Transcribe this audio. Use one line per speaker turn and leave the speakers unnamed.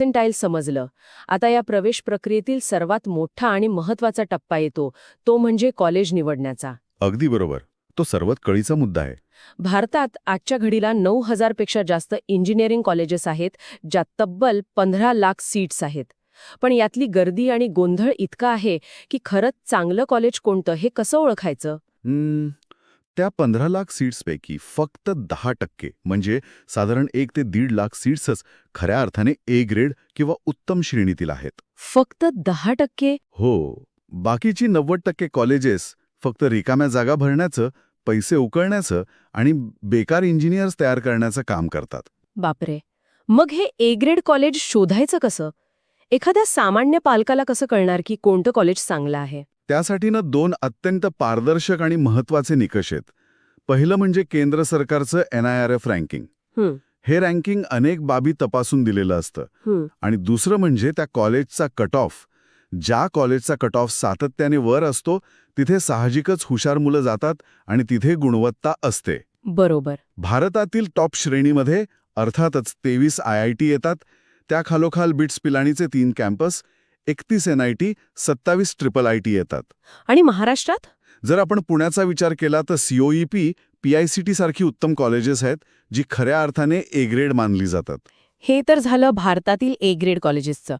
Percentile समजलं. आता या प्रवेश प्रक्रियेतील सर्वात मोठा आणि महत्वाचा टप्पा येतो, तो म्हणजे कॉलेज निवडण्याचा.
अगदी बरोबर. तो सर्वात कळीचा मुद्दा आहे.
भारतात आजच्या घडीला 9,000 पेक्षा जास्त इंजिनिअरिंग कॉलेजेस आहेत, ज्यात तब्बल 15 लाख सीट्स आहेत. पण यातली गर्दी आणि गोंधळ इतका आहे की खरंच चांगलं कॉलेज कोणतं हे कसं ओळखायचं?
त्या 15 लाख सीट्सपैकी फक्त 10% म्हणजे साधारण 1 ते 1.5 लाख सीट्सच खऱ्या अर्थाने ए ग्रेड किंवा उत्तम श्रेणीतील आहेत.
फक्त 10%?
हो. बाकीची 90% कॉलेजेस फक्त रिकाम्या जागा भरण्याचं, पैसे उकळण्याचं आणि बेकार इंजिनियर्स तयार करण्याचं काम करतात.
बापरे. मग हे ए ग्रेड कॉलेज शोधायचं कसं? एखाद्या सामान्य पालकाला कसं कळणार की कोणतं कॉलेज चांगलं आहे?
त्यासाठी 2 अत्यंत पारदर्शक आणि महत्त्वाचे निकष आहेत. पहिलं म्हणजे केंद्र सरकारचं NIRF रँकिंग.
हं,
हे रँकिंग अनेक बाबी तपासून दिलेलं असतं.
हं.
आणि दुसरं म्हणजे त्या कॉलेजचा कट ऑफ. ज्या कॉलेजचा कट ऑफ सातत्याने वर असतो तिथे साहजिकच हुशार मुलं जातात आणि तिथे गुणवत्ता असते.
बरोबर.
भारतातील टॉप श्रेणीमध्ये अर्थातच 23 IIT येतात. त्या खालोखाल बिट्स पिलानीचे 3 कॅम्पस, 31 NIT, 27 IIIT येतात.
आणि महाराष्ट्रात?
जर आपण पुण्याचा विचार केला तर COEP, PICT सारखी उत्तम कॉलेजेस आहेत जी खऱ्या अर्थाने ए ग्रेड मानली जातात.
हे तर झालं भारतातील ए ग्रेड कॉलेजेसचं.